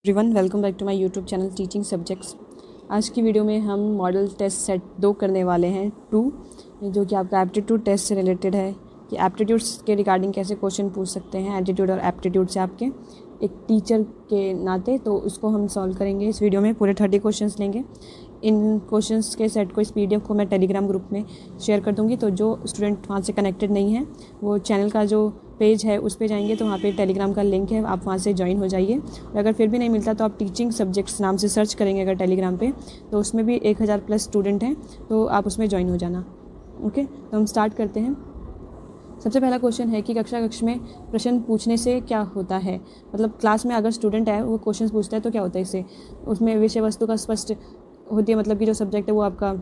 Everyone welcome back to my YouTube channel teaching subjects. आज की video में हम मॉडल टेस्ट सेट 2 करने वाले हैं 2, जो कि आपका एप्टीट्यूड टेस्ट से रिलेटेड है कि एप्टीट्यूड्स के रिगार्डिंग कैसे क्वेश्चन पूछ सकते हैं एप्टीट्यूड और एप्टीट्यूड से आपके एक टीचर के नाते। तो उसको हम सॉल्व करेंगे इस वीडियो में। पूरे 30 क्वेश्चंस लेंगे। इन क्वेश्चंस के सेट को, इस पीडीएफ को मैं टेलीग्राम ग्रुप में शेयर कर दूंगी। तो जो स्टूडेंट वहाँ से कनेक्टेड नहीं है वो चैनल का जो पेज है उस पे जाएंगे तो वहाँ पे टेलीग्राम का लिंक है, आप वहाँ से ज्वाइन हो जाइए। और अगर फिर भी नहीं मिलता तो आप टीचिंग सब्जेक्ट्स नाम से सर्च करेंगे अगर टेलीग्राम पे, तो उसमें भी 1000 प्लस स्टूडेंट हैं, तो आप उसमें ज्वाइन हो जाना। ओके, तो हम स्टार्ट करते हैं। सबसे पहला क्वेश्चन है कि कक्ष में प्रश्न पूछने से क्या होता है। मतलब क्लास में अगर स्टूडेंट है वो क्वेश्चन पूछता है तो क्या होता है इससे, उसमें विषय वस्तु का स्पष्ट होती है, मतलब कि जो सब्जेक्ट है वो आपका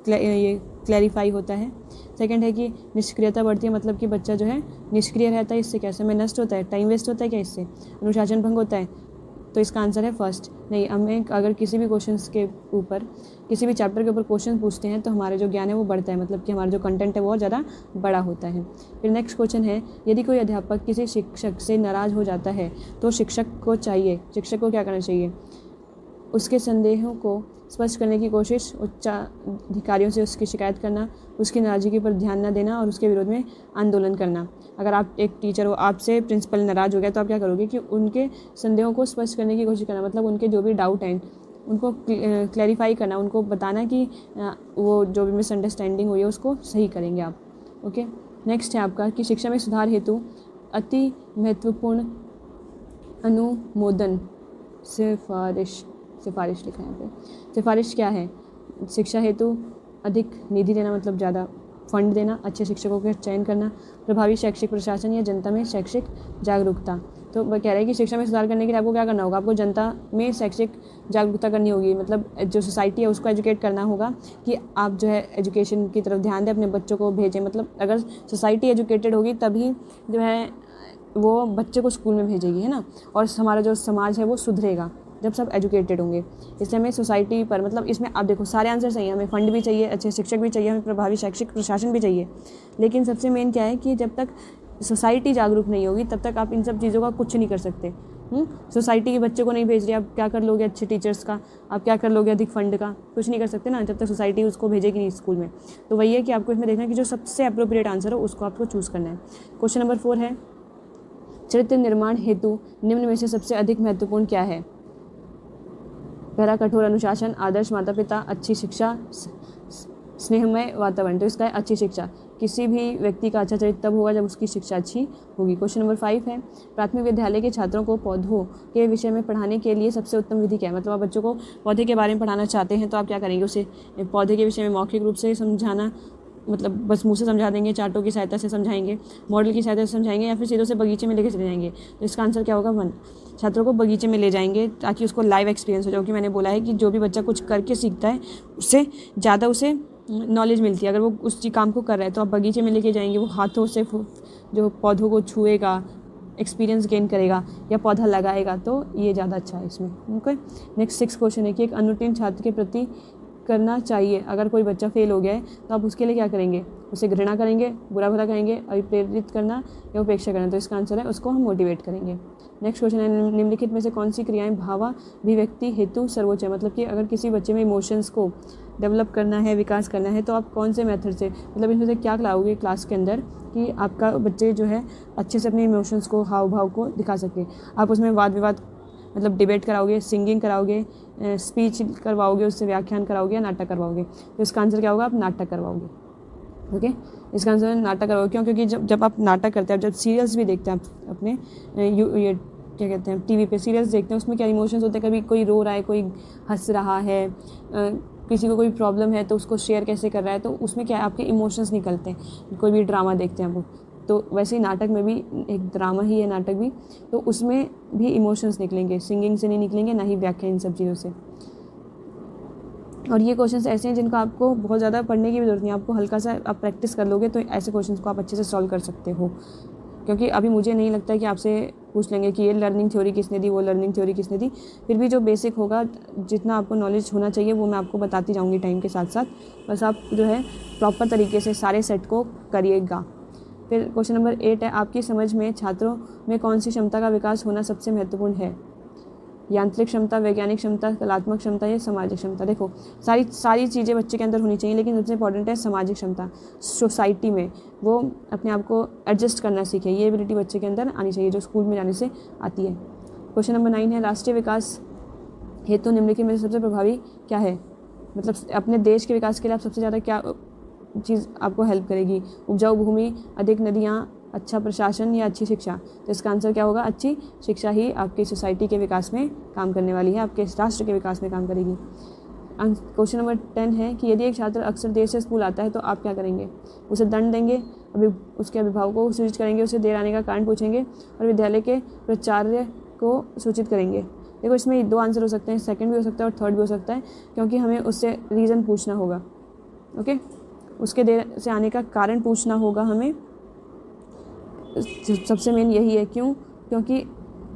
ये क्लैरिफाई होता है। सेकंड है कि निष्क्रियता बढ़ती है, मतलब कि बच्चा जो है निष्क्रिय रहता है। इससे क्या समय नष्ट होता है, टाइम वेस्ट होता है क्या इससे, अनुशासन भंग होता है। तो इसका आंसर है फर्स्ट। नहीं, हमें अगर किसी भी क्वेश्चंस के ऊपर, किसी भी चैप्टर के ऊपर क्वेश्चन पूछते हैं तो हमारा जो ज्ञान है वो बढ़ता है, मतलब कि हमारा जो कंटेंट है वो ज़्यादा बड़ा होता है। फिर नेक्स्ट क्वेश्चन है, यदि कोई अध्यापक किसी शिक्षक से नाराज़ हो जाता है तो शिक्षक को क्या करना चाहिए। उसके संदेहों को स्पष्ट करने की कोशिश, उच्चाधिकारियों से उसकी शिकायत करना, उसकी नाराज़गी पर ध्यान न देना और उसके विरोध में आंदोलन करना। अगर आप एक टीचर हो, आपसे प्रिंसिपल नाराज़ हो गया तो आप क्या करोगे कि उनके संदेहों को स्पष्ट करने की कोशिश करना, मतलब उनके जो भी डाउट हैं उनको क्लैरिफाई करना, उनको बताना कि वो जो भी मिसअंडरस्टैंडिंग हुई है उसको सही करेंगे आप। ओके, नेक्स्ट है आपका कि शिक्षा में सुधार हेतु अति महत्वपूर्ण अनुमोदन सिफारिश लिखा है यहाँ पे। सिफारिश क्या है। शिक्षा हेतु अधिक निधि देना, मतलब ज़्यादा फंड देना, अच्छे शिक्षकों का चयन करना, प्रभावी शैक्षिक प्रशासन या जनता में शैक्षिक जागरूकता। तो वह कह रहे हैं कि शिक्षा में सुधार करने के लिए आपको क्या करना होगा, आपको जनता में शैक्षिक जागरूकता करनी होगी, मतलब जो सोसाइटी है उसको एजुकेट करना होगा कि आप जो है एजुकेशन की तरफ ध्यान दें, अपने बच्चों को भेजें। मतलब अगर सोसाइटी एजुकेटेड होगी तभी जो है वो बच्चे को स्कूल में भेजेगी, है ना। और हमारा जो समाज है वो सुधरेगा जब सब एजुकेटेड होंगे। इसलिए हमें सोसाइटी पर, मतलब इसमें आप देखो सारे आंसर सही हैं। हमें फंड भी चाहिए, अच्छे शिक्षक भी चाहिए, हमें प्रभावी शैक्षिक प्रशासन भी चाहिए। लेकिन सबसे मेन क्या है कि जब तक सोसाइटी जागरूक नहीं होगी तब तक आप इन सब चीज़ों का कुछ नहीं कर सकते। सोसाइटी के बच्चे को नहीं भेज रही, आप क्या कर लोगे अच्छे टीचर्स का, आप क्या कर लोगे अधिक फंड का, कुछ नहीं कर सकते ना जब तक सोसाइटी उसको भेजेगी नहीं स्कूल में। तो वही है कि आपको इसमें देखना है कि जो सबसे अप्रोप्रिएट आंसर हो उसको आपको चूज़ करना है। क्वेश्चन नंबर 4 है, चरित्र निर्माण हेतु निम्न में से सबसे अधिक महत्वपूर्ण क्या है। पहला, कठोर अनुशासन, आदर्श माता पिता, अच्छी शिक्षा, स्नेहमय वातावरण। तो इसका है अच्छी शिक्षा। किसी भी व्यक्ति का अच्छा चरित्र तब होगा जब उसकी शिक्षा अच्छी होगी। क्वेश्चन नंबर 5 है, प्राथमिक विद्यालय के छात्रों को पौधों के विषय में पढ़ाने के लिए सबसे उत्तम विधि क्या है। मतलब आप बच्चों को पौधे के बारे में पढ़ाना चाहते हैं तो आप क्या करेंगे, उसे पौधे के विषय में मौखिक रूप से समझाना, मतलब बस मुँह से समझा देंगे, चार्टों की सहायता से समझाएंगे, मॉडल की सहायता से समझाएंगे, या फिर सीधे से बगीचे में लेके चले जाएंगे। तो इसका आंसर क्या होगा 1। छात्रों को बगीचे में ले जाएंगे ताकि उसको लाइव एक्सपीरियंस हो जाए। क्योंकि मैंने बोला है कि जो भी बच्चा कुछ करके सीखता है उससे ज़्यादा उसे नॉलेज मिलती है। अगर वो उस काम को कर रहा है तो आप बगीचे में लेके जाएंगे, वो हाथों से जो पौधों को छुएगा, एक्सपीरियंस गेन करेगा या पौधा लगाएगा, तो ये ज़्यादा अच्छा है इसमें। ओके, नेक्स्ट 6 क्वेश्चन है कि एक अनुत्तीर्ण छात्र के प्रति करना चाहिए। अगर कोई बच्चा फेल हो गया है तो आप उसके लिए क्या करेंगे, उसे घृणा करेंगे, बुरा भला कहेंगे, अभिप्रेरित करना या उपेक्षा करना। तो इसका आंसर है उसको हम मोटिवेट करेंगे। नेक्स्ट क्वेश्चन है, निम्नलिखित में से कौन सी क्रियाएं भावाभिव्यक्ति हेतु सर्वोच्च है। मतलब कि अगर किसी बच्चे में इमोशंस को डेवलप करना है, विकास करना है, तो आप कौन से मेथड से, मतलब इसमें से क्या लाओगे क्लास के अंदर कि आपका बच्चे जो है अच्छे से अपने इमोशंस को, हाव भाव को दिखा सके। आप उसमें वाद विवाद, मतलब डिबेट कराओगे, सिंगिंग कराओगे, स्पीच करवाओगे, उससे व्याख्यान कराओगे या नाटक करवाओगे। तो इसका आंसर क्या होगा, आप नाटक करवाओगे। ओके, इसका आंसर नाटक करवाओगे। क्यों, क्योंकि जब आप नाटक करते हैं, जब सीरियल्स भी देखते हैं आप अपने ये क्या कहते हैं टीवी पे सीरियल्स देखते हैं, उसमें क्या इमोशंस होते हैं, कभी कोई रो रहा है, कोई हंस रहा है, किसी को कोई प्रॉब्लम है तो उसको शेयर कैसे कर रहा है, तो उसमें क्या है आपके इमोशंस निकलते हैं। कोई भी ड्रामा देखते हैं वो, तो वैसे ही नाटक में भी एक ड्रामा ही है नाटक भी, तो उसमें भी इमोशंस निकलेंगे, सिंगिंग से नहीं निकलेंगे, ना ही व्याख्या, इन सब चीज़ों से। और ये क्वेश्चंस ऐसे हैं जिनको आपको बहुत ज़्यादा पढ़ने की भी जरूरत नहीं है, आपको हल्का सा आप प्रैक्टिस कर लोगे तो ऐसे क्वेश्चंस को आप अच्छे से सॉल्व कर सकते हो। क्योंकि अभी मुझे नहीं लगता है कि आपसे पूछ लेंगे कि ये लर्निंग थ्योरी किसने दी, वो लर्निंग थ्योरी किसने दी। फिर भी जो बेसिक होगा, जितना आपको नॉलेज होना चाहिए वो मैं आपको बताती जाऊँगी टाइम के साथ साथ। बस आप जो है प्रॉपर तरीके से सारे सेट को करिएगा। फिर क्वेश्चन नंबर 8 है, आपकी समझ में छात्रों में कौन सी क्षमता का विकास होना सबसे महत्वपूर्ण है। यांत्रिक क्षमता, वैज्ञानिक क्षमता, कलात्मक क्षमता या सामाजिक क्षमता। देखो सारी चीज़ें बच्चे के अंदर होनी चाहिए, लेकिन सबसे इंपॉर्टेंट है सामाजिक क्षमता। सोसाइटी में वो अपने आप को एडजस्ट करना सीखे, ये एबिलिटी बच्चे के अंदर आनी चाहिए जो स्कूल में जाने से आती है। क्वेश्चन नंबर 9 है, राष्ट्रीय विकास हेतु निम्नलिखित में से सबसे प्रभावी क्या है? मतलब अपने देश के विकास के लिए आप सबसे ज़्यादा क्या चीज़ आपको हेल्प करेगी? उपजाऊ भूमि, अधिक नदियाँ, अच्छा प्रशासन या अच्छी शिक्षा? तो इसका आंसर क्या होगा? अच्छी शिक्षा ही आपकी सोसाइटी के विकास में काम करने वाली है, आपके राष्ट्र के विकास में काम करेगी। क्वेश्चन नंबर 10 है कि यदि एक छात्र अक्सर देर से स्कूल आता है तो आप क्या करेंगे? उसे दंड देंगे, अभी उसके अभिभावकों को सूचित करेंगे, उसे देर आने का कारण पूछेंगे और विद्यालय के प्राचार्य को सूचित करेंगे। देखो इसमें 2 आंसर हो सकते हैं, सेकंड भी हो सकता है और थर्ड भी हो सकता है, क्योंकि हमें उससे रीज़न पूछना होगा। ओके, उसके देर से आने का कारण पूछना होगा हमें। सबसे मेन यही है, क्यों? क्योंकि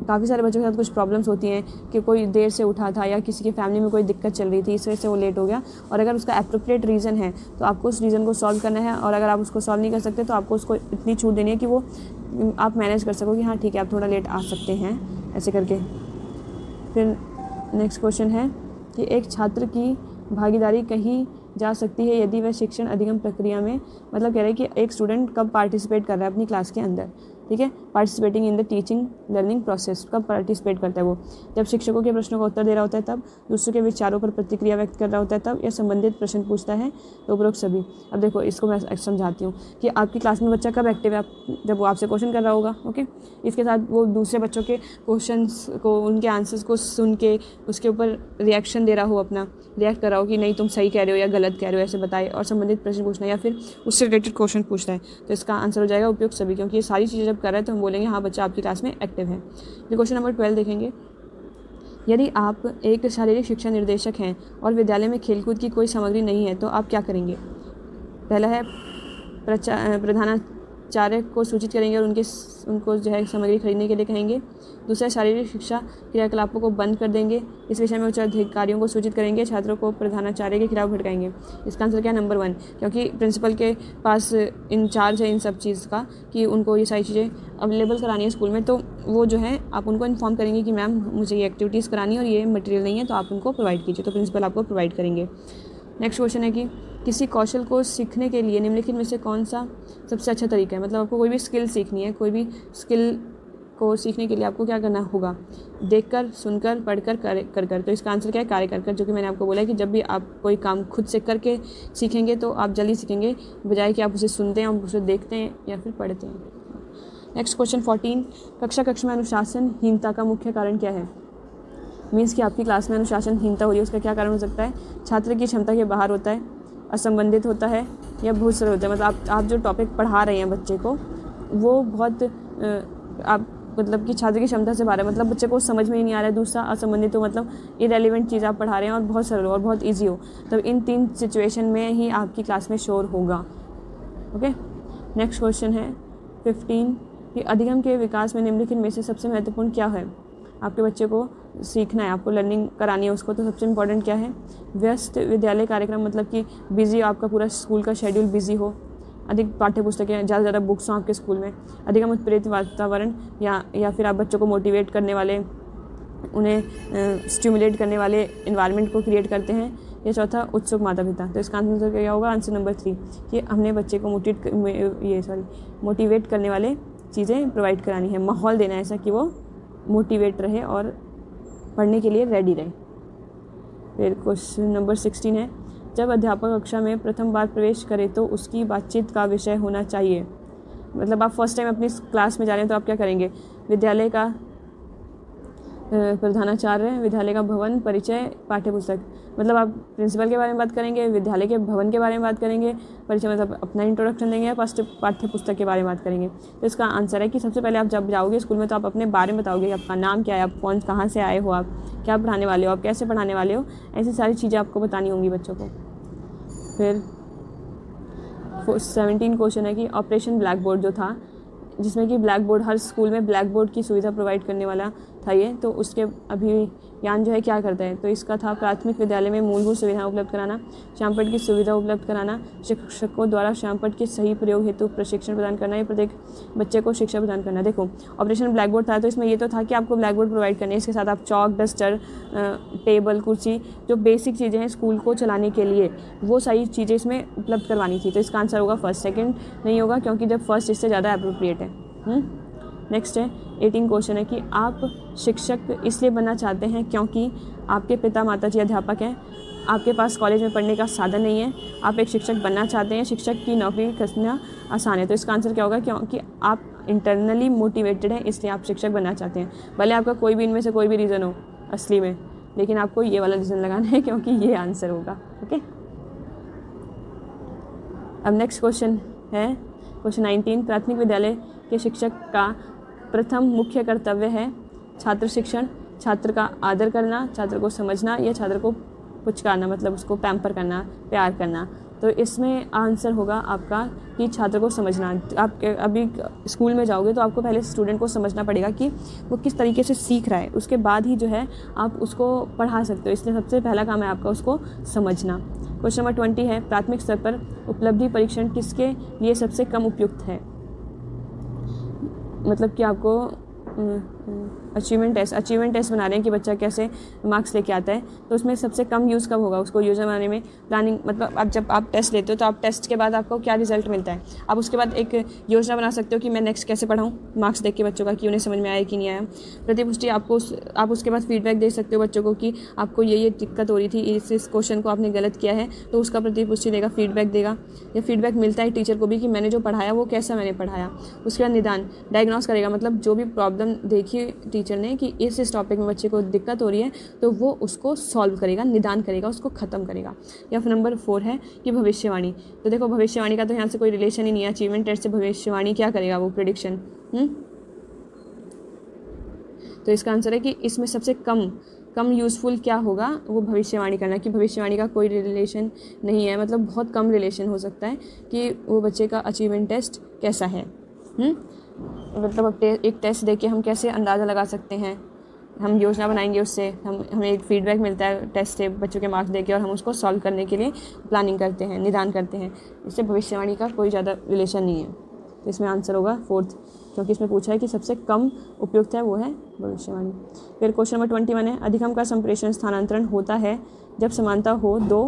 काफ़ी सारे बच्चों के साथ कुछ प्रॉब्लम्स होती हैं कि कोई देर से उठा था या किसी की फैमिली में कोई दिक्कत चल रही थी, इस वजह से वो लेट हो गया। और अगर उसका एप्रोप्रिएट रीज़न है तो आपको उस रीज़न को सॉल्व करना है, और अगर आप उसको सॉल्व नहीं कर सकते तो आपको उसको इतनी छूट देनी है कि वो आप मैनेज कर सको कि हाँ ठीक है आप थोड़ा लेट आ सकते हैं, ऐसे करके। फिर नेक्स्ट क्वेश्चन है कि एक छात्र की भागीदारी कही जा सकती है यदि वह शिक्षण अधिगम प्रक्रिया में, मतलब कह रहे हैं कि एक स्टूडेंट कब पार्टिसिपेट कर रहा है अपनी क्लास के अंदर, ठीक है, participating in the teaching learning process, कब पार्टिसिपेट करता है वो? जब शिक्षकों के प्रश्नों का उत्तर दे रहा होता है तब, दूसरों के विचारों पर प्रतिक्रिया व्यक्त कर रहा होता है तब, या संबंधित प्रश्न पूछता है, तो उपरोक्त सभी। अब देखो इसको मैं समझाती हूँ कि आपकी क्लास में बच्चा कब एक्टिव है, जब वो आपसे क्वेश्चन कर रहा होगा। ओके, इसके साथ वो दूसरे बच्चों के क्वेश्चंस को, उनके आंसर्स को सुन के उसके ऊपर रिएक्शन दे रहा हो, अपना रिएक्ट कर रहा हो कि नहीं तुम सही कह रहे हो या गलत कह रहे हो, ऐसे बताए, और संबंधित प्रश्न पूछना है या फिर उससे रिलेटेड क्वेश्चन पूछना है। तो इसका आंसर हो जाएगा उपयुक्त सभी, क्योंकि ये सारी चीज़ें जब कर रहे हैं तो हम बोलेंगे हाँ बच्चा आपकी क्लास में एक्टिव है। फिर क्वेश्चन नंबर 12 देखेंगे, यदि आप एक शारीरिक शिक्षा निर्देशक हैं और विद्यालय में खेलकूद की कोई सामग्री नहीं है तो आप क्या करेंगे? पहला है प्रधानाचार्य को सूचित करेंगे और उनको जो है सामग्री खरीदने के लिए कहेंगे। दूसरा, शारीरिक शिक्षा क्रियाकलापों को बंद कर देंगे, इस विषय में उच्च अधिकारियों को सूचित करेंगे, छात्रों को प्रधानाचार्य के खिलाफ भड़काएंगे। इसका आंसर क्या है? नंबर 1, क्योंकि प्रिंसिपल के पास इंचार्ज है इन सब चीज़ का कि उनको ये सारी चीज़ें अवेलेबल करानी है स्कूल में, तो वो जो है आप उनको इन्फॉर्म करेंगे कि मैम मुझे ये एक्टिविटीज़ करानी है और ये मटेरियल नहीं है तो आप उनको प्रोवाइड कीजिए, तो प्रिंसिपल आपको प्रोवाइड करेंगे। नेक्स्ट क्वेश्चन है कि किसी कौशल को सीखने के लिए निम्नलिखित में से कौन सा सबसे अच्छा तरीका है? मतलब आपको कोई भी स्किल सीखनी है, कोई भी स्किल को सीखने के लिए आपको क्या करना होगा? देखकर, सुनकर, पढ़कर, कर। तो इसका आंसर क्या है? कार्य कर, जो कि मैंने आपको बोला है कि जब भी आप कोई काम खुद से करके सीखेंगे तो आप जल्दी सीखेंगे, बजाय कि आप उसे सुनते हैं और उसे देखते हैं या फिर पढ़ते हैं। नेक्स्ट क्वेश्चन 14, कक्षा में अनुशासनहीनता का मुख्य कारण क्या है? मीन्स कि आपकी क्लास में अनुशासनहीनता हो रही है, उसका क्या कारण हो सकता है? छात्र की क्षमता के बाहर होता है, असंबंधित होता है या बहुत सरल होता है। मतलब आप जो टॉपिक पढ़ा रहे हैं बच्चे को वो बहुत आप मतलब कि छात्र की क्षमता से बाहर है, मतलब बच्चे को समझ में ही नहीं आ रहा है। दूसरा, असंबंधित हो, मतलब इरेलीवेंट चीज़ आप पढ़ा रहे हैं और बहुत सरल हो और बहुत ईजी हो, तब इन 3 सिचुएशन में ही आपकी क्लास में शोर होगा। ओके, नेक्स्ट क्वेश्चन है 15 कि अधिगम के विकास में निम्नलिखित में से सबसे महत्वपूर्ण क्या है? आपके बच्चे को सीखना है, आपको लर्निंग करानी है उसको, तो सबसे इम्पॉर्टेंट क्या है? व्यस्त विद्यालय कार्यक्रम, मतलब कि बिजी हो, आपका पूरा स्कूल का शेड्यूल बिजी हो, अधिक पाठ्य पुस्तकें, ज़्यादा बुक्स हों आपके स्कूल में, अधिगम उत्प्रेरित वातावरण, या फिर आप बच्चों को मोटिवेट करने वाले, उन्हें स्टिमुलेट करने वाले इन्वायरमेंट को क्रिएट करते हैं, या चौथा, उत्सुक माता पिता। तो इसका आंसर क्या होगा? आंसर नंबर 3 कि हमने बच्चे को मोटिवेट करने वाले चीज़ें प्रोवाइड करानी है, माहौल देना है ऐसा कि वो मोटिवेट रहे और पढ़ने के लिए रेडी रहे। फिर क्वेश्चन नंबर 16 है, जब अध्यापक कक्षा में प्रथम बार प्रवेश करे तो उसकी बातचीत का विषय होना चाहिए। मतलब आप फर्स्ट टाइम अपनी क्लास में जा रहे हैं तो आप क्या करेंगे? विद्यालय का प्रधानाचार्य, विद्यालय का भवन, परिचय, पाठ्यपुस्तक। मतलब आप प्रिंसिपल के बारे में बात करेंगे, विद्यालय के भवन के बारे में बात करेंगे, परिचय मतलब अपना इंट्रोडक्शन देंगे, या पाठ्यपुस्तक के बारे में बात करेंगे। तो इसका आंसर है कि सबसे पहले आप जब जाओगे स्कूल में तो आप अपने बारे में बताओगे, आपका नाम क्या है, आप कहाँ से आए हो, आप क्या पढ़ाने वाले हो, आप कैसे पढ़ाने वाले हो, ऐसी सारी चीज़ें आपको बतानी होंगी बच्चों को। फिर 17 क्वेश्चन है कि ऑपरेशन ब्लैक बोर्ड जो था, जिसमें कि ब्लैक बोर्ड, हर स्कूल में ब्लैक बोर्ड की सुविधा प्रोवाइड करने वाला था ये, तो उसके अभियान जो है क्या करता है, तो इसका था प्राथमिक विद्यालय में मूलभूत सुविधाएं उपलब्ध कराना, श्यामपट्ट की सुविधा उपलब्ध कराना, शिक्षकों द्वारा श्यामपट्ट के सही प्रयोग हेतु प्रशिक्षण प्रदान करना, या प्रत्येक बच्चे को शिक्षा प्रदान करना। देखो ऑपरेशन ब्लैक बोर्ड था, तो इसमें ये तो था कि आपको ब्लैक बोर्ड प्रोवाइड करने, इसके साथ आप चौक, डस्टर, टेबल, कुर्सी, जो बेसिक चीज़ें हैं स्कूल को चलाने के लिए, वो सारी चीज़ें इसमें उपलब्ध करवानी थी। तो इसका आंसर होगा फर्स्ट। सेकंड नहीं होगा, क्योंकि जब फर्स्ट इससे ज़्यादा अप्रोप्रिएट है। नेक्स्ट है 18 क्वेश्चन है कि आप शिक्षक इसलिए बनना चाहते हैं क्योंकि आपके पिता माताजी अध्यापक हैं, आपके पास कॉलेज में पढ़ने का साधन नहीं है, आप एक शिक्षक बनना चाहते हैं, शिक्षक की नौकरी करना आसान है। तो इसका आंसर क्या होगा, क्योंकि आप इंटरनली मोटिवेटेड हैं, इसलिए आप शिक्षक बनना चाहते हैं। भले आपका कोई भी इनमें से कोई भी रीज़न हो असली में, लेकिन आपको ये वाला रीज़न लगाना है, क्योंकि ये आंसर होगा। ओके, अब नेक्स्ट क्वेश्चन है क्वेश्चन 19। प्राथमिक विद्यालय के शिक्षक का प्रथम मुख्य कर्तव्य है छात्र शिक्षण, छात्र का आदर करना, छात्र को समझना, या छात्र को पुचकारना, मतलब उसको पैम्पर करना, प्यार करना। तो इसमें आंसर होगा आपका कि छात्र को समझना। आप अभी स्कूल में जाओगे तो आपको पहले स्टूडेंट को समझना पड़ेगा कि वो किस तरीके से सीख रहा है, उसके बाद ही जो है आप उसको पढ़ा सकते हो। इसलिए सबसे पहला काम है आपका उसको समझना। क्वेश्चन नंबर 20 है प्राथमिक स्तर पर उपलब्धि परीक्षण किसके लिए सबसे कम उपयुक्त है। मतलब कि आपको अचीवमेंट टेस्ट बना रहे हैं कि बच्चा कैसे मार्क्स लेके आता है, तो उसमें सबसे कम यूज़ कब होगा उसको योजना बनाने में, प्लानिंग। मतलब आप जब आप टेस्ट लेते हो तो आप टेस्ट के बाद आपको क्या रिजल्ट मिलता है, आप उसके बाद एक योजना बना सकते हो कि मैं नेक्स्ट कैसे पढ़ाऊँ, मार्क्स देख के बच्चों का कि उन्हें समझ में आया कि नहीं आया। प्रतिपुष्टि आप उसके बाद फीडबैक दे सकते हो बच्चों को कि आपको ये दिक्कत हो रही थी, इस क्वेश्चन को आपने गलत किया है, तो उसका प्रतिपुष्टि देगा, फीडबैक देगा, या फीडबैक मिलता है टीचर को भी कि मैंने जो पढ़ाया वो कैसा मैंने पढ़ाया। उसके बाद निदान, डायग्नोस करेगा, मतलब जो भी प्रॉब्लम देखी टीचर ने कि इस टॉपिक में बच्चे को दिक्कत हो रही है, तो वो उसको सॉल्व करेगा, निदान करेगा, उसको ख़त्म करेगा। या फिर नंबर 4 है कि भविष्यवाणी। तो देखो भविष्यवाणी का तो यहाँ से कोई रिलेशन ही नहीं है, अचीवमेंट टेस्ट से भविष्यवाणी क्या करेगा, वो प्रेडिक्शन। तो इसका आंसर है कि इसमें सबसे कम यूज़फुल क्या होगा, वो भविष्यवाणी करना, कि भविष्यवाणी का कोई रिलेशन नहीं है, मतलब बहुत कम रिलेशन हो सकता है कि वो बच्चे का अचीवमेंट टेस्ट कैसा है। मतलब अब एक टेस्ट देके हम कैसे अंदाज़ा लगा सकते हैं, हम योजना बनाएंगे, उससे हमें एक फीडबैक मिलता है टेस्ट से बच्चों के मार्क्स देके, और हम उसको सॉल्व करने के लिए प्लानिंग करते हैं, निदान करते हैं। इससे भविष्यवाणी का कोई ज़्यादा रिलेशन नहीं है। तो इसमें आंसर होगा 4th, क्योंकि इसमें पूछा है कि सबसे कम उपयुक्त है वो है भविष्यवाणी। फिर क्वेश्चन नंबर 21 है अधिगम का संप्रेषण स्थानांतरण होता है जब समानता हो 2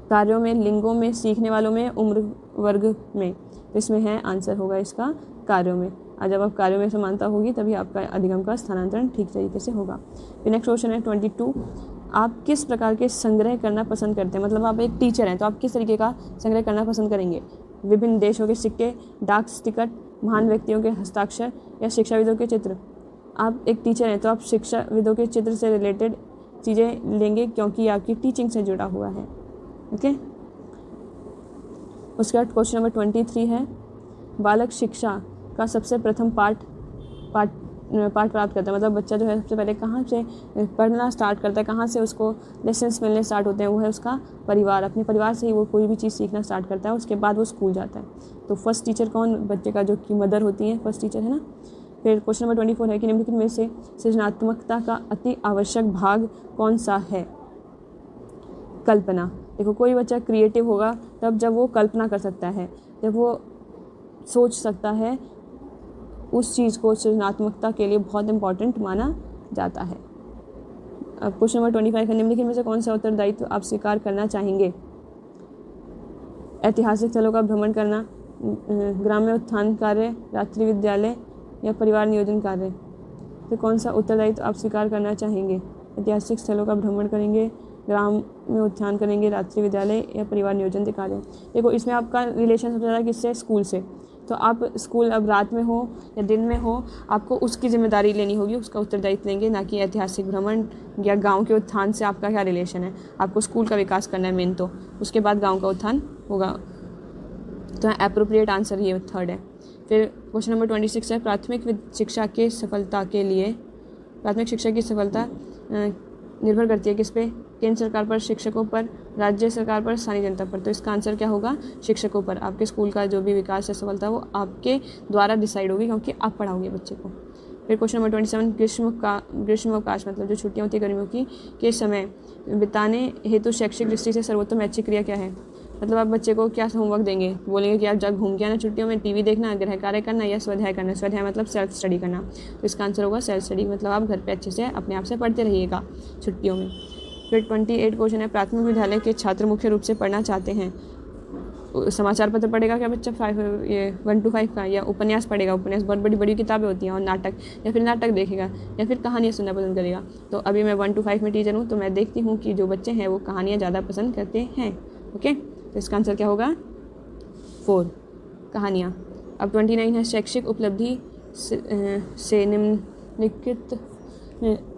कार्यों में, लिंगों में, सीखने वालों में, उम्र वर्ग में। तो इसमें है आंसर होगा इसका कार्यों में। और जब आप कार्यों में समानता होगी तभी आपका अधिगम का स्थानांतरण ठीक तरीके से होगा। फिर नेक्स्ट क्वेश्चन है 22। आप किस प्रकार के संग्रह करना पसंद करते हैं, मतलब आप एक टीचर हैं तो आप किस तरीके का संग्रह करना पसंद करेंगे। विभिन्न देशों के सिक्के, डाक टिकट, महान व्यक्तियों के हस्ताक्षर, या शिक्षाविदों के चित्र। आप एक टीचर हैं तो आप शिक्षाविदों के चित्र से रिलेटेड चीज़ें लेंगे, क्योंकि आपकी टीचिंग से जुड़ा हुआ है। ओके, उसके बाद क्वेश्चन नंबर 23 है बालक शिक्षा का सबसे प्रथम पाठ प्राप्त करता है, मतलब बच्चा जो है सबसे पहले कहाँ से पढ़ना स्टार्ट करता है, कहाँ से उसको लेसन्स मिलने स्टार्ट होते हैं, वो है उसका परिवार। अपने परिवार से ही वो कोई भी चीज़ सीखना स्टार्ट करता है, उसके बाद वो स्कूल जाता है। तो फर्स्ट टीचर कौन, बच्चे का जो कि मदर होती है, फर्स्ट टीचर है ना। फिर क्वेश्चन नंबर 24 है कि निम्नलिखित में से सृजनात्मकता का अति आवश्यक भाग कौन सा है। कल्पना। देखो कोई बच्चा क्रिएटिव होगा तब जब वो कल्पना कर सकता है, जब वो सोच सकता है, उस चीज़ को सृजनात्मकता के लिए बहुत इंपॉर्टेंट माना जाता है। अब क्वेश्चन नंबर 25 है निम्नलिखित में से कौन सा उत्तरदायित्व आप स्वीकार करना चाहेंगे। ऐतिहासिक स्थलों का भ्रमण करना, ग्राम्य उत्थान कार्य, रात्रि विद्यालय, या परिवार नियोजन कार्य। तो कौन सा उत्तरदायित्व आप स्वीकार करना चाहेंगे। ऐतिहासिक स्थलों का भ्रमण करेंगे, ग्राम में उत्थान करेंगे, रात्रि विद्यालय, या परिवार नियोजन कार्य। देखो इसमें आपका रिलेशन सबसे ज़्यादा किससे, स्कूल से। तो आप स्कूल अब रात में हो या दिन में हो, आपको उसकी जिम्मेदारी लेनी होगी, उसका उत्तरदायित्व लेंगे, ना कि ऐतिहासिक भ्रमण या गांव के उत्थान से आपका क्या रिलेशन है। आपको स्कूल का विकास करना है मेन, तो उसके बाद गांव का उत्थान होगा। तो एप्रोप्रिएट आंसर ये 3rd है। फिर क्वेश्चन नंबर 26 है प्राथमिक शिक्षा की सफलता की सफलता निर्भर करती है किस पे, केंद्र सरकार पर, शिक्षकों पर, राज्य सरकार पर, स्थानीय जनता पर। तो इसका आंसर क्या होगा, शिक्षकों पर। आपके स्कूल का जो भी विकास है, सफलता, वो आपके द्वारा डिसाइड होगी, क्योंकि आप पढ़ाओगे बच्चे को। फिर क्वेश्चन नंबर 27, ग्रीष्मावकाश मतलब जो छुट्टियाँ होती है गर्मियों की के समय बिताने हेतु शैक्षिक दृष्टि से सर्वोत्तम ऐच्छिक क्रिया क्या है। मतलब आप बच्चे को क्या होमवर्क देंगे, बोलेंगे कि आप जब घूम के आना छुट्टियों में, टीवी देखना, गृह कार्य करना या स्वाध्याय करना। स्वाध्याय मतलब सेल्फ स्टडी करना, तो इसका आंसर होगा सेल्फ स्टडी, मतलब आप घर पे अच्छे से अपने आप से पढ़ते रहिएगा छुट्टियों में। फिर 28 क्वेश्चन है, प्राथमिक विद्यालय के छात्र मुख्य रूप से पढ़ना चाहते हैं, समाचार पत्र पढ़ेगा क्या बच्चा 1 to 5 का, या उपन्यास पढ़ेगा, उपन्यास बहुत बड़ी बड़ी किताबें होती हैं, और नाटक, या फिर नाटक देखेगा, या फिर कहानियाँ सुनना पसंद करेगा। तो अभी मैं 1 to 5 में टीचर हूँ, तो मैं देखती हूँ कि जो बच्चे हैं वो कहानियाँ ज़्यादा पसंद करते हैं। ओके, तो इसका आंसर क्या होगा 4, कहानियाँ। अब 29 है, शैक्षिक उपलब्धि से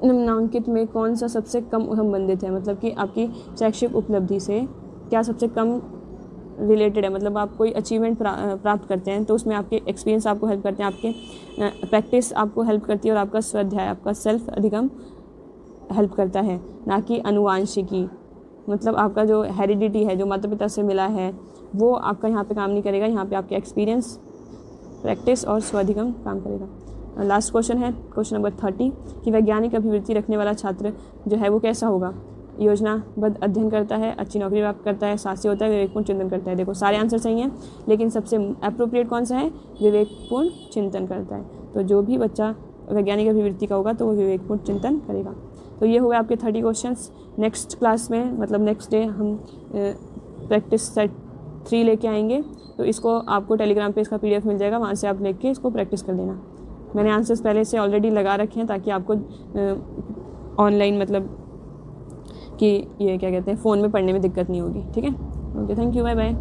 निम्नांकित में कौन सा सबसे कम संबंधित है। मतलब कि आपकी शैक्षिक उपलब्धि से क्या सबसे कम रिलेटेड है, मतलब आप कोई अचीवमेंट प्राप्त करते हैं तो उसमें आपके एक्सपीरियंस आपको हेल्प करते हैं, आपके प्रैक्टिस आपको हेल्प करती है, और आपका स्वाध्याय, आपका सेल्फ अधिगम हेल्प करता है, ना कि अनुवांशिकी। मतलब आपका जो हेरिडिटी है, जो माता पिता से मिला है, वो आपका यहाँ पे काम नहीं करेगा। यहाँ पे आपके एक्सपीरियंस, प्रैक्टिस और स्वाधिगम काम करेगा। लास्ट क्वेश्चन है क्वेश्चन नंबर 30 कि वैज्ञानिक अभिवृत्ति रखने वाला छात्र जो है वो कैसा होगा। योजनाबद्ध अध्ययन करता है, अच्छी नौकरी प्राप्त करता है, साहसी होता है, विवेकपूर्ण चिंतन करता है। देखो सारे आंसर सही हैं, लेकिन सबसे अप्रोप्रिएट कौन सा है, विवेकपूर्ण चिंतन करता है। तो जो भी बच्चा वैज्ञानिक अभिवृत्ति का होगा तो वो विवेकपूर्ण चिंतन करेगा। तो ये हुए आपके 30 क्वेश्चंस। नेक्स्ट क्लास में मतलब नेक्स्ट डे हम प्रैक्टिस सेट 3 लेके आएंगे, तो इसको आपको टेलीग्राम पे इसका PDF मिल जाएगा, वहाँ से आप लेके इसको प्रैक्टिस कर लेना। मैंने आंसर्स पहले से ऑलरेडी लगा रखे हैं ताकि आपको ऑनलाइन मतलब कि ये क्या कहते हैं फ़ोन में पढ़ने में दिक्कत नहीं होगी। ठीक है, okay, thank you, bye bye.